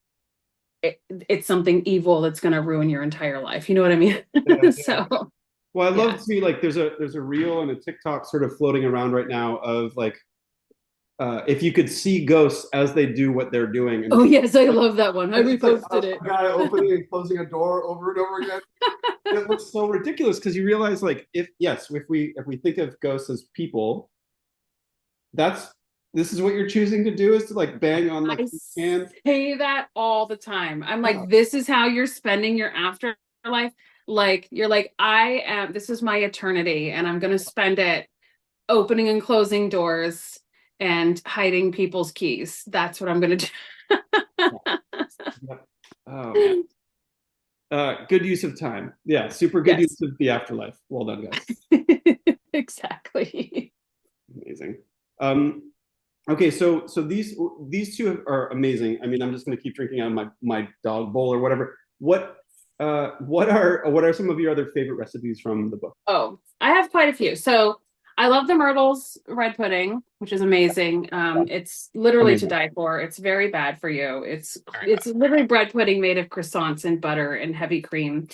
Speaker 1: it's something evil that's going to ruin your entire life. You know what I mean?
Speaker 2: Yeah.
Speaker 1: So,
Speaker 2: Well, I love
Speaker 1: yeah.
Speaker 2: to see like there's a reel and a TikTok sort of floating around right now of like if you could see ghosts as they do what they're doing, and
Speaker 1: Oh,
Speaker 2: it's
Speaker 1: yes, I love that one. I
Speaker 2: just like
Speaker 1: reposted it.
Speaker 2: a guy opening and closing a door over and over again. And it looks so ridiculous because you realize like if we think of ghosts as people, that's This is what you're choosing to do, is to like bang on like
Speaker 1: I
Speaker 2: can.
Speaker 1: say that all the time. I'm
Speaker 2: Oh,
Speaker 1: like, this is how you're spending your afterlife. Like, you're like, I am, this is my eternity, and I'm going to spend it opening and closing doors and hiding people's keys. That's what I'm going to
Speaker 2: yeah. Oh man. Good use of time. Yeah, super good use
Speaker 1: Yes,
Speaker 2: of the afterlife. Well done, guys.
Speaker 1: exactly.
Speaker 2: Amazing. Um, okay, so these two are amazing. I mean, I'm just gonna keep drinking out of my dog bowl or whatever. What are some of your other favorite recipes from the book?
Speaker 1: Oh, I have quite a few. So I love the Myrtle's red pudding, which is amazing. It's literally to
Speaker 2: Amazing.
Speaker 1: die for. It's very bad for you. It's
Speaker 2: Very
Speaker 1: it's
Speaker 2: bad.
Speaker 1: literally bread pudding made of croissants and butter and heavy cream.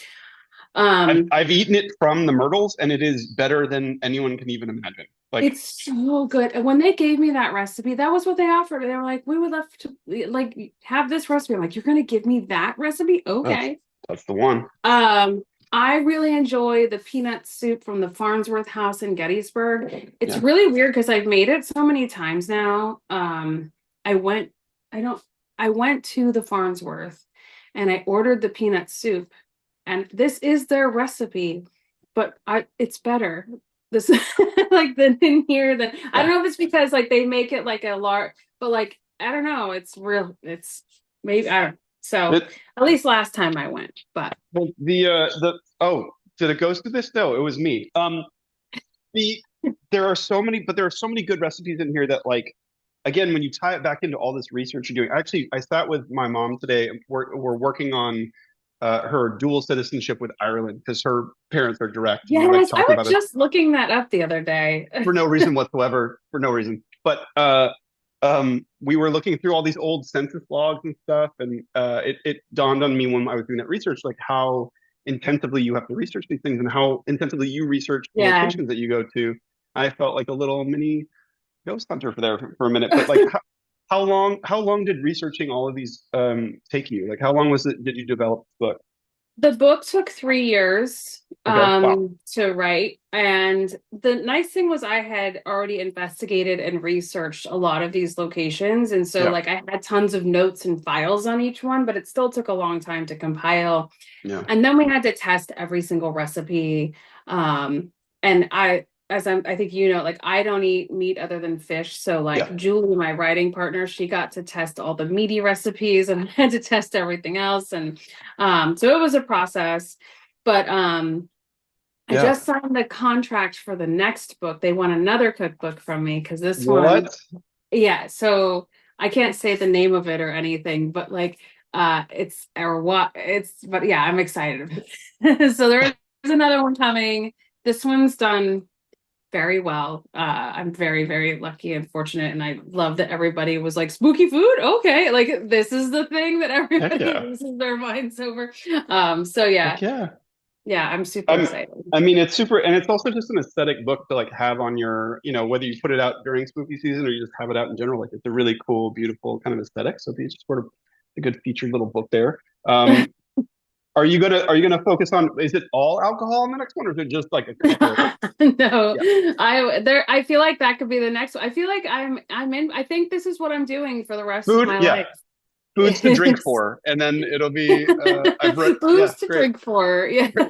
Speaker 2: I've
Speaker 1: Um,
Speaker 2: I've eaten it from the Myrtles, and it is better than anyone can even imagine. Like,
Speaker 1: it's so good. And when they gave me that recipe, that was what they offered. They were like, "We would love to like have this recipe." I'm like, "You're gonna give me that recipe?
Speaker 2: that's
Speaker 1: Okay."
Speaker 2: that's the one.
Speaker 1: Um, I really enjoy the peanut soup from the Farnsworth House in Gettysburg. It's
Speaker 2: Yeah.
Speaker 1: really weird because I've made it so many times now. I went, I don't, I went to the Farnsworth and I ordered the peanut soup, and this is their recipe, but it's better. This like than in here. Than I
Speaker 2: Yeah.
Speaker 1: don't know if it's because like they make it like a large, but like I don't know. It's real. It's maybe I don't. So
Speaker 2: It,
Speaker 1: at least last time I went, but.
Speaker 2: the oh, did it goes to this? No, it was me. The there are so many, but there are so many good recipes in here that like again, when you tie it back into all this research you're doing. Actually, I sat with my mom today. We're working on her dual citizenship with Ireland because her parents are direct, and we like
Speaker 1: Yes, I
Speaker 2: talking
Speaker 1: was
Speaker 2: about it
Speaker 1: just looking that up the other day.
Speaker 2: for no reason whatsoever, for no reason. But we were looking through all these old census logs and stuff, and it dawned on me when I was doing that research, like how intensively you have to research these things and how intensively you research the
Speaker 1: Yeah.
Speaker 2: locations that you go to. I felt like a little mini ghost hunter for there for a minute. But like, how long did researching all of these take you? Like, how long was it did you develop this book?
Speaker 1: The book took 3 years
Speaker 2: Okay, wow,
Speaker 1: to write. And the nice thing was I had already investigated and researched a lot of these locations. And so
Speaker 2: yeah,
Speaker 1: like I had tons of notes and files on each one, but it still took a long time to compile.
Speaker 2: yeah,
Speaker 1: And then we had to test every single recipe. And I think you know, like I don't eat meat other than fish. So
Speaker 2: yeah,
Speaker 1: like Julie, my writing partner, she got to test all the meaty recipes and I had to test everything else. And so it was a process. But I
Speaker 2: yeah.
Speaker 1: just signed the contract for the next book. They want another cookbook from me because this one,
Speaker 2: What?
Speaker 1: yeah, so I can't say the name of it or anything, but like it's or what it's but yeah, I'm excited. So there is another one coming. This one's done very well. I'm very, very lucky and fortunate, and I love that everybody was like spooky food. Okay, like this is the thing that
Speaker 2: Heck
Speaker 1: everybody
Speaker 2: yeah,
Speaker 1: loses their minds over. So yeah,
Speaker 2: heck yeah.
Speaker 1: yeah, I'm super
Speaker 2: I'm,
Speaker 1: excited.
Speaker 2: I mean, it's super, and it's also just an aesthetic book to like have on your, whether you put it out during spooky season or you just have it out in general. Like, it's a really cool, beautiful kind of aesthetic. So it's just sort of a good featured little book there. Are you gonna focus on? Is it all alcohol in the next one, or is it just like a couple?
Speaker 1: No,
Speaker 2: Yeah,
Speaker 1: I feel like that could be the next one. I feel like I'm in I think this is what I'm doing for the rest of
Speaker 2: food.
Speaker 1: my
Speaker 2: Yeah,
Speaker 1: life.
Speaker 2: foods to drink
Speaker 1: It's
Speaker 2: for, and then it'll be. I've read. Yeah,
Speaker 1: booze to
Speaker 2: great,
Speaker 1: drink for. Yeah.
Speaker 2: great,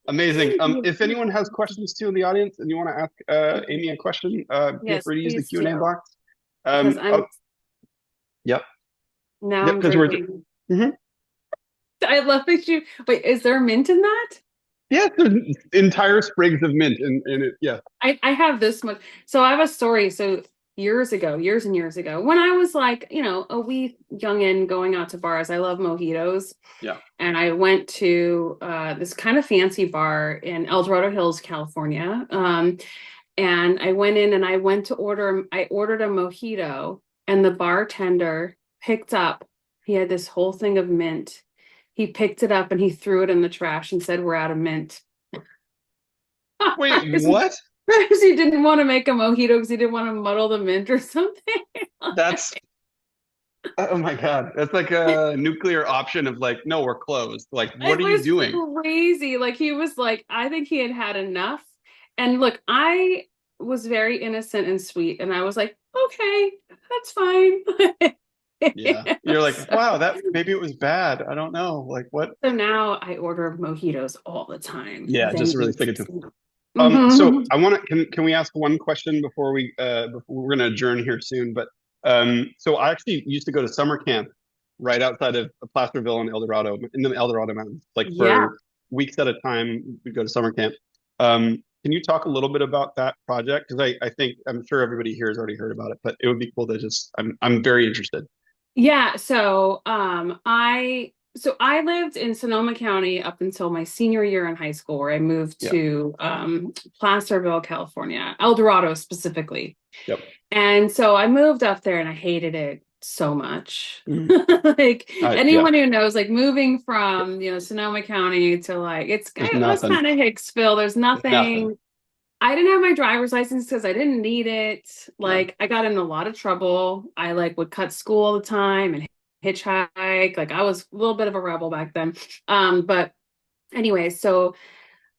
Speaker 2: amazing. If anyone has questions too in the audience, and you want to ask Amy a question, feel
Speaker 1: Yes,
Speaker 2: free to use the
Speaker 1: please
Speaker 2: Q&A
Speaker 1: do.
Speaker 2: box.
Speaker 1: Because
Speaker 2: Oh,
Speaker 1: I'm
Speaker 2: yep,
Speaker 1: now
Speaker 2: yep,
Speaker 1: I'm
Speaker 2: because we're.
Speaker 1: drinking.
Speaker 2: Mhm.
Speaker 1: I love that you wait, is there mint in that?
Speaker 2: Yeah, there's entire sprigs of mint in it. Yeah,
Speaker 1: I have this much. So I have a story. So years ago, years and years ago, when I was like, a wee youngin going out to bars, I love mojitos.
Speaker 2: yeah.
Speaker 1: And I went to this kind of fancy bar in El Dorado Hills, California. And I went in and I ordered a mojito, and the bartender picked up, he had this whole thing of mint. He picked it up and he threw it in the trash and said, "We're out of mint."
Speaker 2: Wait,
Speaker 1: Because
Speaker 2: what?
Speaker 1: he didn't want to make a mojito because he didn't want to muddle the mint or something.
Speaker 2: That's oh my God. That's like a nuclear option of like, no, we're closed. Like, what
Speaker 1: It
Speaker 2: are you
Speaker 1: was
Speaker 2: doing?
Speaker 1: crazy. Like he was like, I think he had had enough. And look, I was very innocent and sweet, and I was like, okay, that's fine.
Speaker 2: Yeah. You're like,
Speaker 1: So,
Speaker 2: wow, that maybe it was bad. I don't know. Like what?
Speaker 1: so now I order mojitos all the time.
Speaker 2: Yeah, just really stick it
Speaker 1: Venues.
Speaker 2: to. So
Speaker 1: Hmm.
Speaker 2: I want to can we ask one question before we're going to adjourn here soon? But so I actually used to go to summer camp right outside of Placerville and El Dorado in the El Dorado Mountains, like
Speaker 1: Yeah.
Speaker 2: for weeks at a time. We'd go to summer camp. Can you talk a little bit about that project? Because I think I'm sure everybody here has already heard about it, but it would be cool to just I'm very interested.
Speaker 1: Yeah, so I lived in Sonoma County up until my senior year in high school, where I moved
Speaker 2: Yeah.
Speaker 1: to Placerville, California, El Dorado specifically.
Speaker 2: Yep.
Speaker 1: And so I moved up there and I hated it so much.
Speaker 2: Mhm.
Speaker 1: Like
Speaker 2: Yeah.
Speaker 1: anyone who knows, like moving from, Sonoma County to like
Speaker 2: There's
Speaker 1: it was
Speaker 2: nothing.
Speaker 1: kind of Hicksville. There's
Speaker 2: Nothing.
Speaker 1: nothing. I didn't have my driver's license because I didn't need it.
Speaker 2: Yeah.
Speaker 1: Like I got in a lot of trouble. I like would cut school all the time and hitchhike. Like I was a little bit of a rebel back then. But anyway, so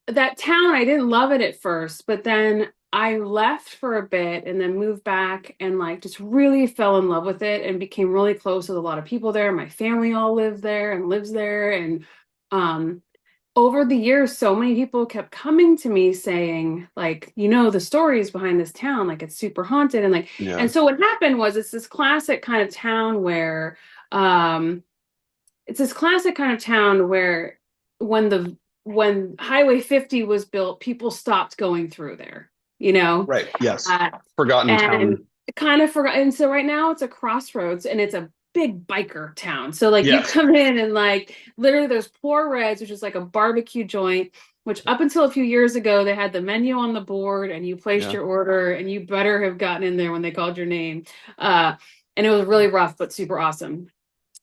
Speaker 1: that town, I didn't love it at first, but then I left for a bit and then moved back and like just really fell in love with it and became really close with a lot of people there. My family all lived there and lives there. And um over the years, so many people kept coming to me saying, like, the stories behind this town, like it's super haunted. And like,
Speaker 2: Yeah.
Speaker 1: and so what happened was it's this classic kind of town where um when when Highway 50 was built, people stopped going through there, you know?
Speaker 2: Right. Yes.
Speaker 1: Uh,
Speaker 2: Forgotten
Speaker 1: and
Speaker 2: town.
Speaker 1: kind of forgot. And so right now it's a crossroads and it's a big biker town. So like you
Speaker 2: Yes.
Speaker 1: come in and like literally there's Poor Reds, which is like a barbecue joint, which up until a few years ago they had the menu on the board and you placed
Speaker 2: Yeah.
Speaker 1: your order and you better have gotten in there when they called your name. Uh, and it was really rough but super awesome.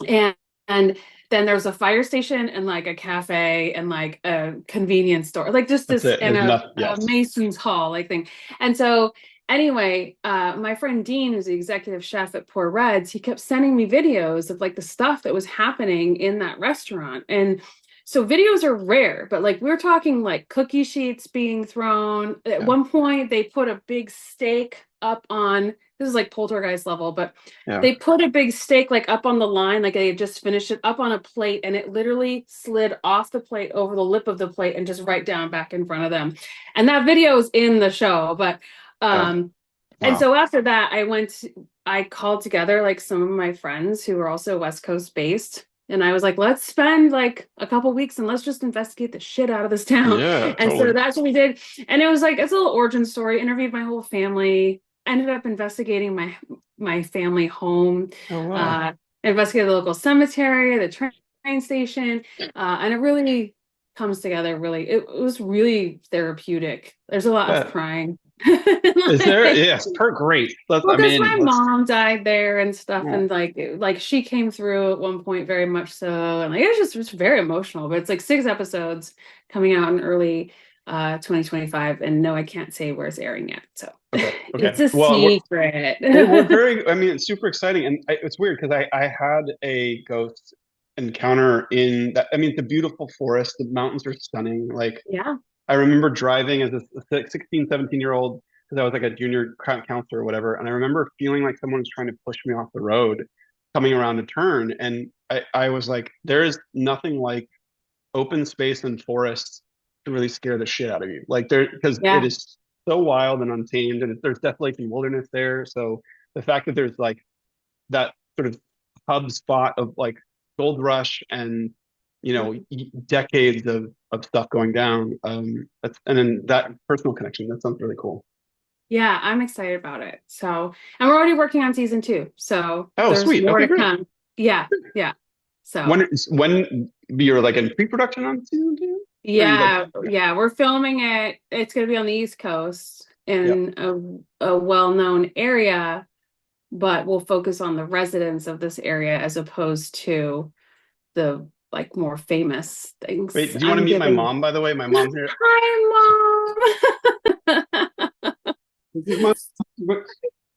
Speaker 1: And then there's a fire station and like a cafe and like a convenience store, like just
Speaker 2: That's
Speaker 1: this
Speaker 2: it.
Speaker 1: and
Speaker 2: There's
Speaker 1: a,
Speaker 2: nothing.
Speaker 1: a
Speaker 2: Yes.
Speaker 1: Mason's Hall like thing. And so anyway, my friend Dean, who's the executive chef at Poor Reds, he kept sending me videos of like the stuff that was happening in that restaurant. And so videos are rare, but like we're talking like cookie sheets being thrown. At
Speaker 2: Yeah.
Speaker 1: one point, they put a big steak up on, this is like poltergeist level, but
Speaker 2: Yeah.
Speaker 1: they put a big steak like up on the line, like they had just finished it up on a plate, and it literally slid off the plate over the lip of the plate and just right down back in front of them. And that video is in the show, but
Speaker 2: Yeah.
Speaker 1: and
Speaker 2: Wow.
Speaker 1: so after that, I called together like some of my friends who were also West Coast based. And I was like, let's spend like a couple weeks and let's just investigate the shit out of this town.
Speaker 2: Yeah.
Speaker 1: And so
Speaker 2: Totally.
Speaker 1: that's what we did. And it was like, it's a little origin story, interviewed my whole family, ended up investigating my family home,
Speaker 2: Oh wow.
Speaker 1: uh, investigated the local cemetery, the train station. And it really comes together really. It was really therapeutic. There's a lot of
Speaker 2: That
Speaker 1: crying.
Speaker 2: is there.
Speaker 1: Like,
Speaker 2: Yes. Per great.
Speaker 1: well,
Speaker 2: I
Speaker 1: because
Speaker 2: mean,
Speaker 1: my
Speaker 2: let's.
Speaker 1: mom died there and stuff,
Speaker 2: Yeah.
Speaker 1: and like she came through at one point very much so, and like it was very emotional. But it's like 6 episodes coming out in early 2025, and no, I can't say where it's airing yet, so
Speaker 2: Okay.
Speaker 1: it's
Speaker 2: Okay.
Speaker 1: a
Speaker 2: Well,
Speaker 1: secret.
Speaker 2: we're very. I mean, it's super exciting, and it's weird because I had a ghost encounter in that. I mean, it's a beautiful forest. The mountains are stunning. Like
Speaker 1: Yeah,
Speaker 2: I remember driving as a 16, 17-year old because I was like a junior counselor or whatever. And I remember feeling like someone was trying to push me off the road coming around a turn. And I was like, there is nothing like open space and forests to really scare the shit out of you. Like there, because it
Speaker 1: yeah,
Speaker 2: is so wild and untamed and there's definitely some wilderness there. So the fact that there's like that sort of hub spot of like gold rush and decades of stuff going down. And then that personal connection, that sounds really cool.
Speaker 1: yeah. I'm excited about it. So, and we're already working on season 2, so
Speaker 2: Oh,
Speaker 1: there's
Speaker 2: sweet.
Speaker 1: more
Speaker 2: Okay,
Speaker 1: to
Speaker 2: great.
Speaker 1: come. Yeah, yeah. So.
Speaker 2: When you're like in pre-production on season 2? Or are you like,
Speaker 1: Yeah, yeah, we're filming it. It's going to be on the East Coast
Speaker 2: yeah,
Speaker 1: in a well-known area, but we'll focus on the residents of this area as opposed to the like more famous
Speaker 2: great.
Speaker 1: things.
Speaker 2: Do you want to
Speaker 1: I'm
Speaker 2: meet my
Speaker 1: giving.
Speaker 2: mom, by the way? My mom's here.
Speaker 1: Hi, Mom.
Speaker 2: This is my, but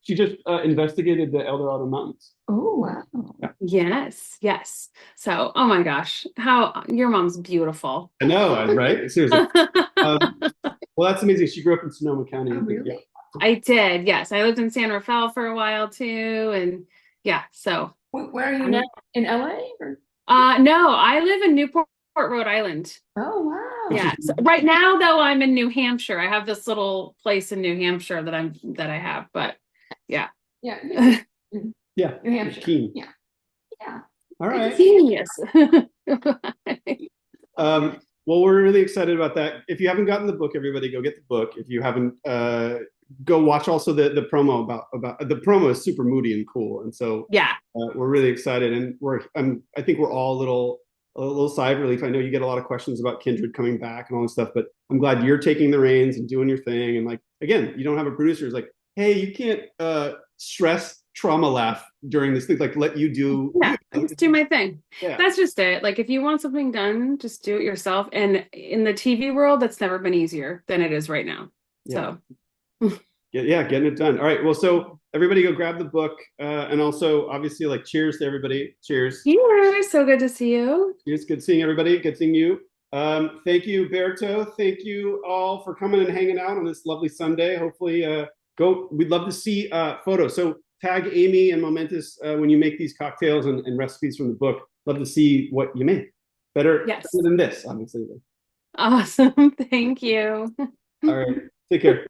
Speaker 2: she just investigated the El Dorado Mountains.
Speaker 1: Oh, wow.
Speaker 2: Yeah.
Speaker 1: Yes, yes. So, oh my gosh, how your mom's beautiful.
Speaker 2: I know, right? Seriously. Um, well, that's amazing. She grew up in Sonoma County.
Speaker 1: Oh, really?
Speaker 2: Yeah.
Speaker 1: I did. Yes, I lived in San Rafael for a while too, and yeah. So,
Speaker 3: Where are you now? In LA or?
Speaker 1: no, I live in Newport, Rhode Island.
Speaker 3: Oh, wow.
Speaker 1: Yeah. So right now, though, I'm in New Hampshire. I have this little place in New Hampshire that I have, but yeah.
Speaker 3: Yeah.
Speaker 2: Yeah.
Speaker 3: New Hampshire.
Speaker 2: Keen.
Speaker 3: Yeah. Yeah.
Speaker 2: All right.
Speaker 1: Genius.
Speaker 2: Well, we're really excited about that. If you haven't gotten the book, everybody go get the book. If you haven't, go watch also the promo about the promo is super moody and cool, and so
Speaker 1: Yeah.
Speaker 2: we're really excited, and I think we're all a little sigh of relief. I know you get a lot of questions about Kindred coming back and all this stuff, but I'm glad you're taking the reins and doing your thing. And like again, you don't have a producer who's like, hey, you can't stress trauma laugh during this thing. Like let you do.
Speaker 1: Yeah, I just do my thing.
Speaker 2: Yeah.
Speaker 1: That's just it. Like if you want something done, just do it yourself. And in the TV world, that's never been easier than it is right now.
Speaker 2: Yeah.
Speaker 1: So
Speaker 2: Yeah, getting it done. All right. Well, so everybody go grab the book. And also obviously like cheers to everybody. Cheers.
Speaker 1: yeah, so good to see you.
Speaker 2: Cheers. Good seeing everybody. Good seeing you. Thank you, Berto. Thank you all for coming and hanging out on this lovely Sunday. Hopefully, we'd love to see photos. So tag Amy and Momentus when you make these cocktails and recipes from the book. Love to see what you make. Better than this, obviously.
Speaker 1: Awesome. Thank you.
Speaker 2: All right. Take care.